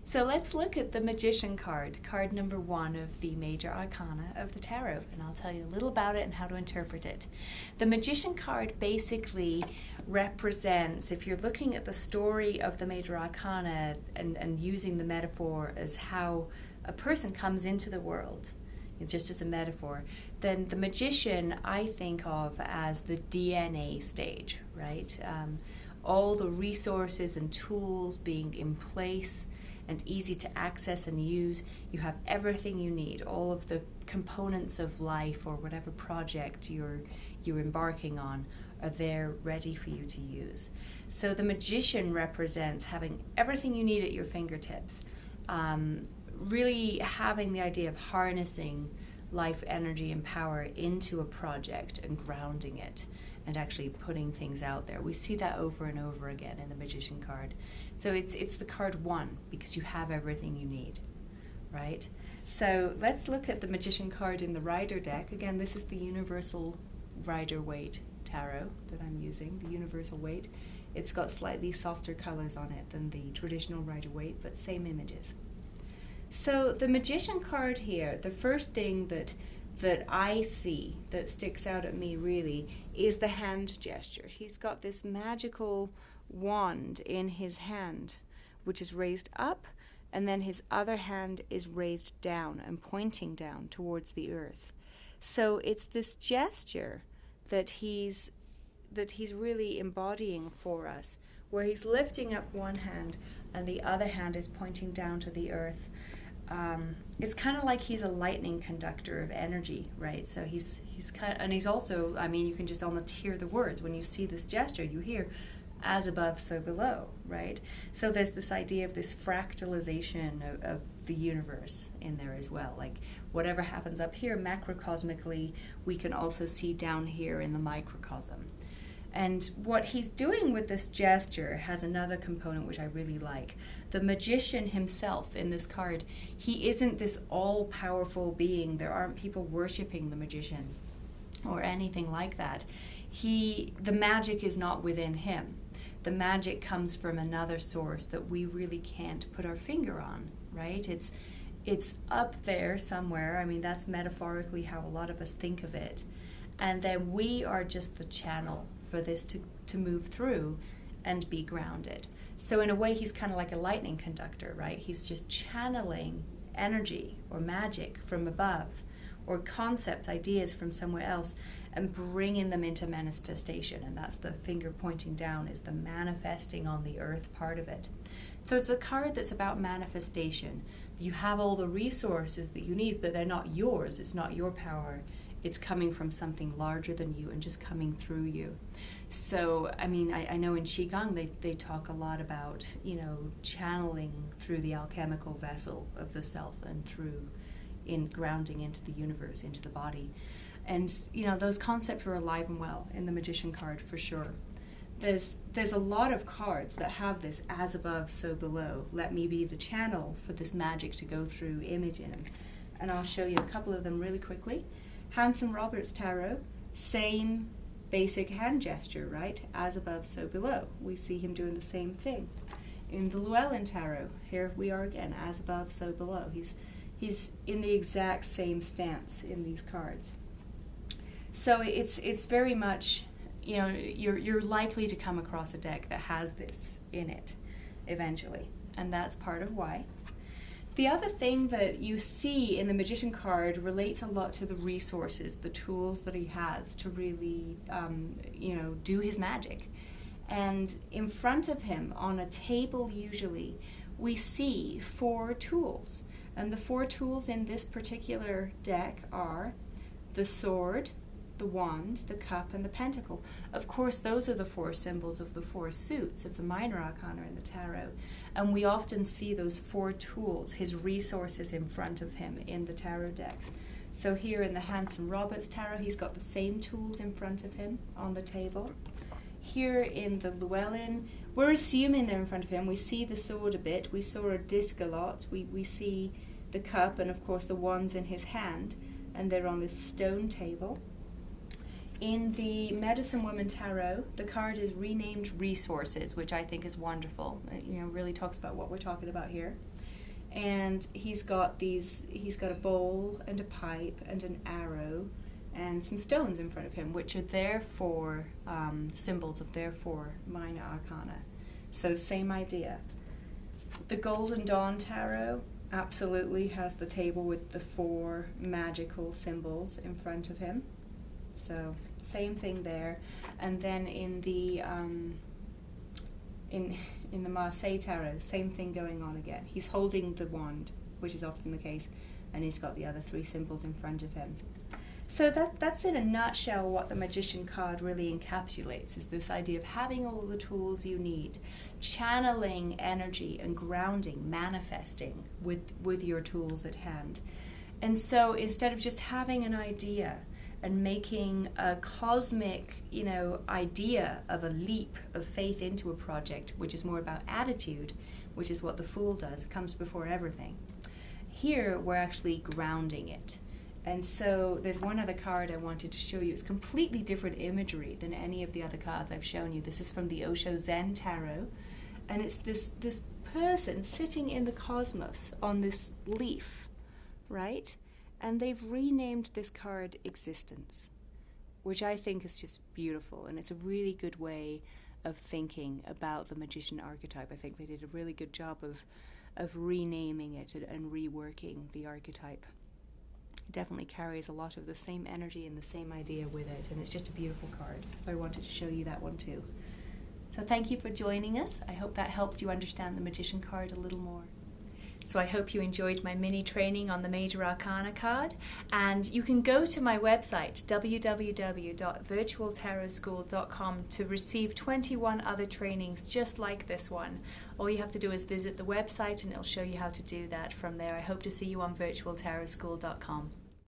So let's look at the Magician card, card number 1 of the major arcana of the tarot, and I'll tell you a little about it and how to interpret it. The Magician card basically represents, if you're looking at the story of the major arcana and using the metaphor as how a person comes into the world, just as a metaphor, then the Magician I think of as the DNA stage, right? All the resources and tools being in place and easy to access and use. You have everything you need, all of the components of life or whatever project you're embarking on are there ready for you to use. So the Magician represents having everything you need at your fingertips, really having the idea of harnessing life energy and power into a project and grounding it and actually putting things out there. We see that over and over again in the Magician card. So it's the card 1 because you have everything you need, right? So let's look at the Magician card in the Rider deck. Again, this is the Universal Rider-Waite Tarot that I'm using, the Universal Waite. It's got slightly softer colors on it than the traditional Rider-Waite, but same images. So the Magician card here, the first thing that I see that sticks out at me really is the hand gesture. He's got this magical wand in his hand, which is raised up, and then his other hand is raised down and pointing down towards the earth. So it's this gesture that he's really embodying for us, where he's lifting up one hand and the other hand is pointing down to the earth. It's kind of like he's a lightning conductor of energy, right? So he's kind of, and he's also, I mean, you can just almost hear the words when you see this gesture. You hear, as above, so below, right? So there's this idea of this fractalization of the universe in there as well. Like whatever happens up here macrocosmically, we can also see down here in the microcosm. And what he's doing with this gesture has another component which I really like. The Magician himself in this card, he isn't this all-powerful being. There aren't people worshiping the Magician or anything like that. The magic is not within him. The magic comes from another source that we really can't put our finger on, right? It's up there somewhere. I mean, that's metaphorically how a lot of us think of it. And then we are just the channel for this to move through and be grounded. So in a way, he's kind of like a lightning conductor, right? He's just channeling energy or magic from above, or concepts, ideas from somewhere else, and bringing them into manifestation. And that's the finger pointing down, is the manifesting on the earth part of it. So it's a card that's about manifestation. You have all the resources that you need, but they're not yours. It's not your power. It's coming from something larger than you and just coming through you. So, I mean, I know in Qigong they talk a lot about, channeling through the alchemical vessel of the self and through in grounding into the universe, into the body. And, those concepts are alive and well in the Magician card for sure. There's a lot of cards that have this as above, so below. Let me be the channel for this magic to go through image in. And I'll show you a couple of them really quickly. Hanson-Roberts Tarot, same basic hand gesture, right? As above, so below. We see him doing the same thing. In the Llewellyn Tarot, here we are again, as above, so below. He's in the exact same stance in these cards. So it's very much, you're likely to come across a deck that has this in it eventually, and that's part of why. The other thing that you see in the Magician card relates a lot to the resources, the tools that he has to really, do his magic. And in front of him, on a table usually, we see 4 tools. And the 4 tools in this particular deck are the sword, the wand, the cup, and the pentacle. Of course, those are the 4 symbols of the 4 suits of the minor arcana in the tarot. And we often see those 4 tools, his resources in front of him in the tarot decks. So here in the Hanson-Roberts Tarot, he's got the same tools in front of him on the table. Here in the Llewellyn, we're assuming they're in front of him. We see the sword a bit. We saw a disc a lot. We see the cup and, of course, the wands in his hand. And they're on this stone table. In the Medicine Woman Tarot, the card is renamed Resources, which I think is wonderful. It really talks about what we're talking about here. And he's got a bowl and a pipe and an arrow and some stones in front of him, which are therefore symbols of their 4 minor arcana. So same idea. The Golden Dawn Tarot absolutely has the table with the 4 magical symbols in front of him. So same thing there. And then in the in the Marseille Tarot, same thing going on again. He's holding the wand, which is often the case, and he's got the other 3 symbols in front of him. So that's in a nutshell what the Magician card really encapsulates, is this idea of having all the tools you need, channeling energy and grounding, manifesting with your tools at hand. And so instead of just having an idea and making a cosmic, idea of a leap of faith into a project, which is more about attitude, which is what the Fool does, it comes before everything. Here, we're actually grounding it. And so there's one other card I wanted to show you. It's completely different imagery than any of the other cards I've shown you. This is from the Osho Zen Tarot. And it's this person sitting in the cosmos on this leaf, right? And they've renamed this card Existence, which I think is just beautiful. And it's a really good way of thinking about the magician archetype. I think they did a really good job of renaming it and reworking the archetype. It definitely carries a lot of the same energy and the same idea with it, and it's just a beautiful card. So I wanted to show you that one too. So thank you for joining us. I hope that helped you understand the Magician card a little more. So I hope you enjoyed my mini training on the Major Arcana card, and you can go to my website www.virtualtarotschool.com to receive 21 other trainings just like this one. All you have to do is visit the website and it'll show you how to do that from there. I hope to see you on virtualtarotschool.com.